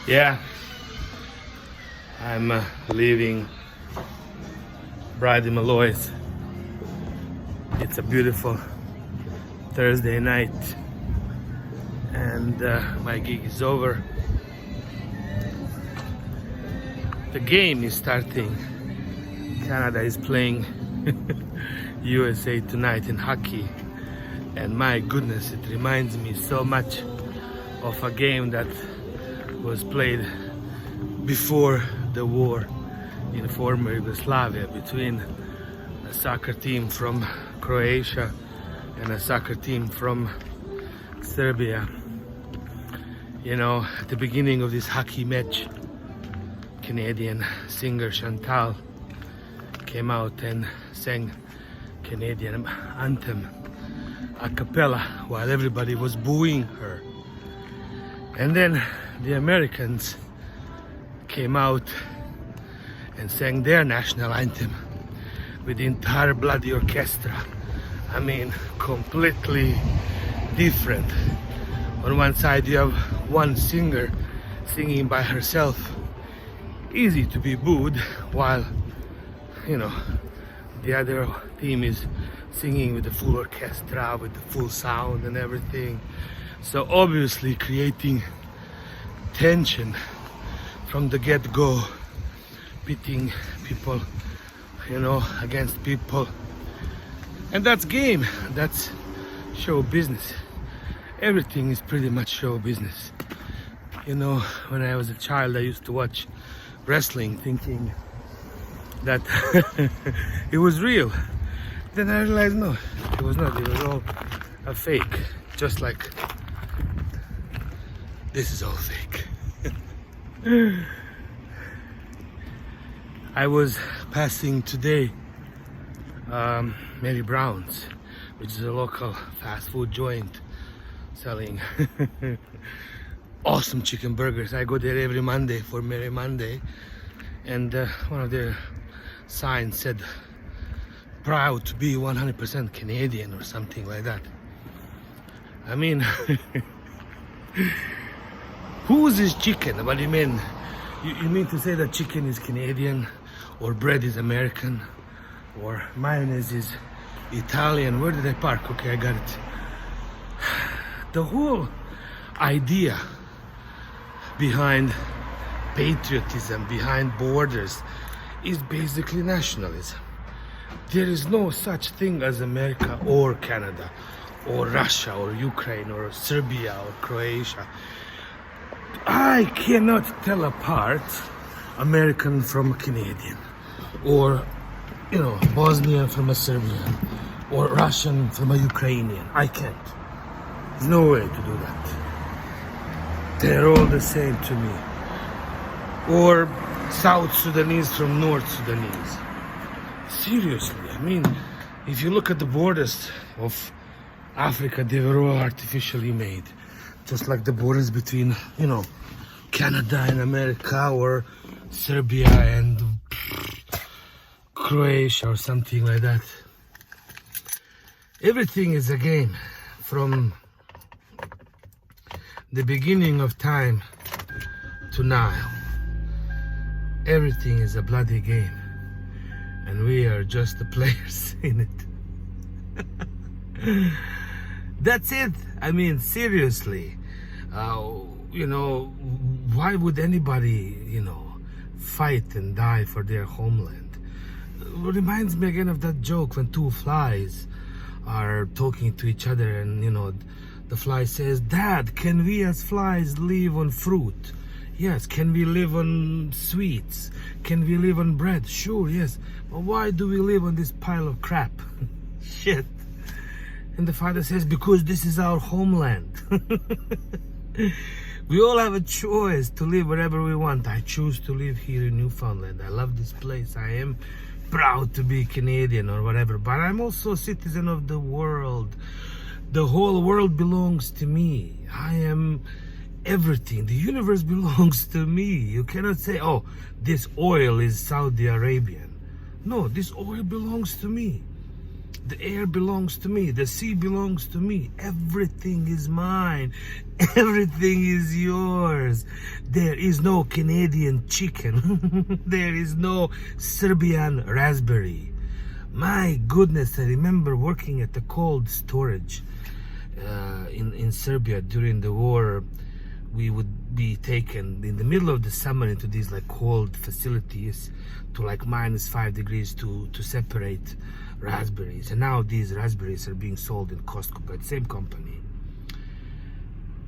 Yeah, I'm leaving Brady Malloy's. It's a beautiful Thursday night, and my gig is over. The game is starting. Canada is playing USA tonight in hockey, and my goodness, it reminds me so much of a game that was played before the war in former Yugoslavia between a soccer team from Croatia and a soccer team from Serbia. You know, at the beginning of this hockey match, Canadian singer Chantal came out and sang Canadian anthem a cappella while everybody was booing her. And then the Americans came out and sang their national anthem with the entire bloody orchestra. I mean, completely different. On one side you have one singer singing by herself, easy to be booed, while, you know, the other team is singing with the full orchestra, with the full sound and everything. So obviously creating tension from the get-go, pitting people, you know, against people. And that's game, that's show business. Everything is pretty much show business. You know, when I was a child, I used to watch wrestling thinking that it was real. Then I realized no, it was not. It was all a fake. Just like this is all fake. I was passing today Mary Brown's, which is a local fast food joint selling awesome chicken burgers. I go there every Monday for Merry Monday, and one of their signs said proud to be 100% Canadian or something like that. I mean, whose is chicken? What do you mean? You mean to say that chicken is Canadian, or bread is American, or mayonnaise is Italian? Where did I park? Okay, I got it. The whole idea behind patriotism, behind borders, is basically nationalism. There is no such thing as America or Canada or Russia or Ukraine or Serbia or Croatia. I cannot tell apart American from Canadian, or, you know, Bosnian from a Serbian, or Russian from a Ukrainian. I can't. There's no way to do that. They're all the same to me. Or South Sudanese from North Sudanese. Seriously, I mean, if you look at the borders of Africa, they were all artificially made. Just like the borders between, you know, Canada and America, or Serbia and Croatia or something like that. Everything is a game. From the beginning of time to now, everything is a bloody game, and we are just the players in it. That's it. I mean, seriously, you know, why would anybody, you know, fight and die for their homeland? It reminds me again of that joke when two flies are talking to each other, and, you know, the fly says, "Dad, can we as flies live on fruit?" "Yes." "Can we live on sweets? Can we live on bread?" "Sure, yes." "But why do we live on this pile of crap?" Shit. And the father says, "Because this is our homeland." We all have a choice to live wherever we want. I choose to live here in Newfoundland. I love this place. I am proud to be Canadian or whatever, but I'm also a citizen of the world. The whole world belongs to me. I am everything. The universe belongs to me. You cannot say, "Oh, this oil is Saudi Arabian." No, this oil belongs to me. The air belongs to me. The sea belongs to me. Everything is mine. Everything is yours. There is no Canadian chicken. There is no Serbian raspberry. My goodness, I remember working at the cold storage in Serbia during the war. We would be taken in the middle of the summer into these like cold facilities to like -5 degrees to separate raspberries. And now these raspberries are being sold in Costco by the same company.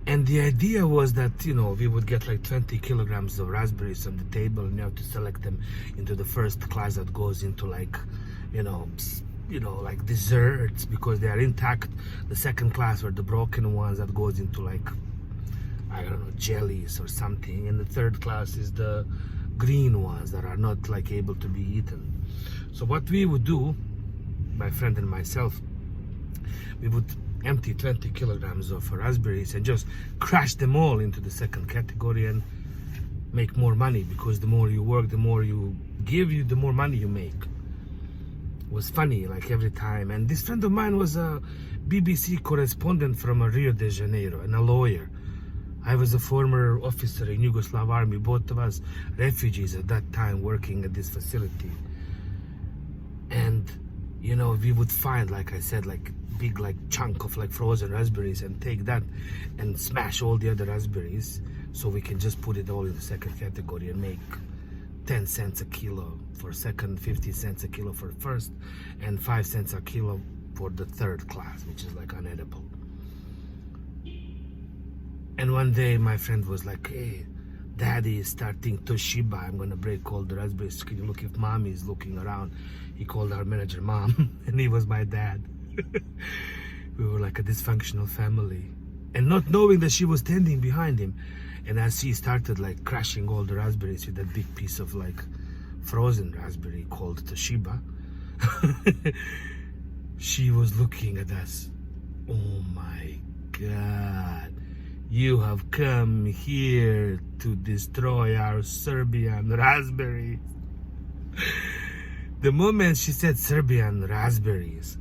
And the idea was that, you know, we would get like 20 kilograms of raspberries on the table, and you have to select them into the first class that goes into like, you know, like desserts because they are intact. The second class are the broken ones that goes into like, I don't know, jellies or something. And the third class is the green ones that are not like able to be eaten. So what we would do, my friend and myself, we would empty 20 kilograms of raspberries and just crash them all into the second category and make more money, because the more you work, the more you give, the more money you make. It was funny, like every time. And this friend of mine was a BBC correspondent from Rio de Janeiro and a lawyer. I was a former officer in Yugoslav army, both of us refugees at that time working at this facility. And, you know, we would find, like I said, like big like chunk of like frozen raspberries and take that and smash all the other raspberries so we can just put it all in the second category and make 10 cents a kilo for second, 50 cents a kilo for first, and 5 cents a kilo for the third class, which is like unedible. And one day my friend was like, hey, Daddy is starting Toshiba. I'm gonna break all the raspberries. Can you look if Mommy is looking around? He called our manager Mom, and he was my dad. We were like a dysfunctional family. And not knowing that she was standing behind him. And as he started like crashing all the raspberries with that big piece of like frozen raspberry called Toshiba, she was looking at us. Oh my God. You have come here to destroy our Serbian raspberries. The moment she said Serbian raspberries,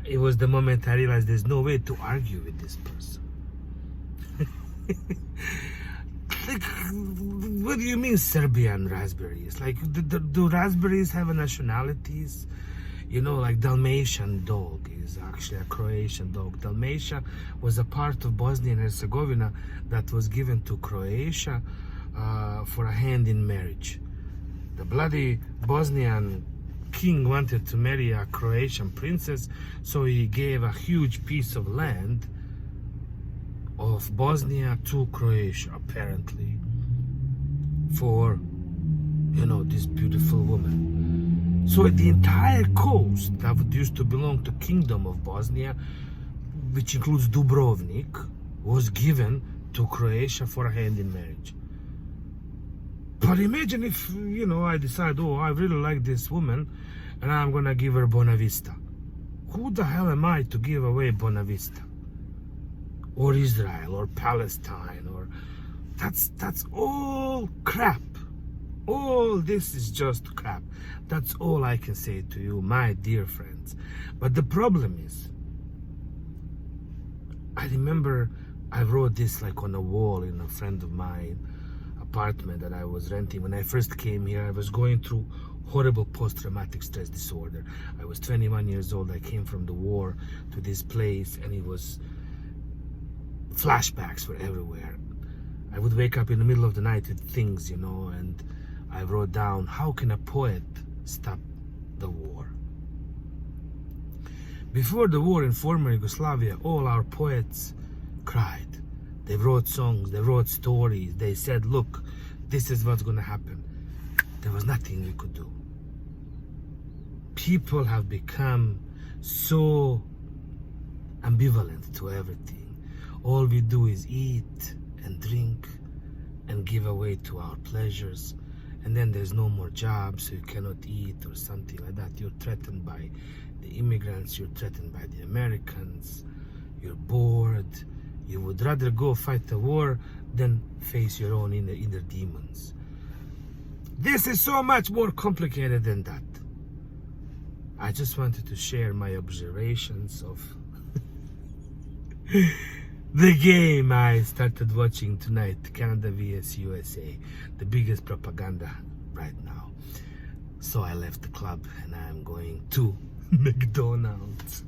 it was the moment I realized there's no way to argue with this person. Like, what do you mean Serbian raspberries? Like, do raspberries have nationalities? You know, like Dalmatian dog is actually a Croatian dog. Dalmatia was a part of Bosnia and Herzegovina that was given to Croatia for a hand in marriage. The bloody Bosnian king wanted to marry a Croatian princess, so he gave a huge piece of land of Bosnia to Croatia, apparently, for, you know, this beautiful woman. So the entire coast that used to belong to Kingdom of Bosnia, which includes Dubrovnik, was given to Croatia for a hand in marriage. But imagine if, you know, I decide, oh, I really like this woman and I'm gonna give her Bonavista. Who the hell am I to give away Bonavista? Or Israel, or Palestine, or that's all crap. All this is just crap. That's all I can say to you, my dear friends. But the problem is, I remember I wrote this like on a wall in a friend of mine apartment that I was renting. When I first came here, I was going through horrible post-traumatic stress disorder. I was 21 years old. I came from the war to this place, and it was flashbacks were everywhere. I would wake up in the middle of the night with things, you know, and I wrote down, how can a poet stop the war? Before the war in former Yugoslavia, all our poets cried. They wrote songs, they wrote stories, they said, look, this is what's going to happen. There was nothing we could do. People have become so ambivalent to everything. All we do is eat and drink and give away to our pleasures. And then there's no more jobs, so you cannot eat or something like that. You're threatened by the immigrants, you're threatened by the Americans, you're bored. You would rather go fight the war than face your own inner demons. This is so much more complicated than that. I just wanted to share my observations of the game I started watching tonight, Canada vs USA, the biggest propaganda right now. So I left the club and I'm going to McDonald's.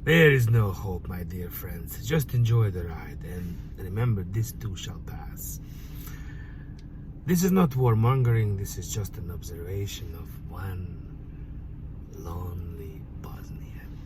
There is no hope, my dear friends. Just enjoy the ride and remember, this too shall pass. This is not warmongering, this is just an observation of one lonely Bosnian.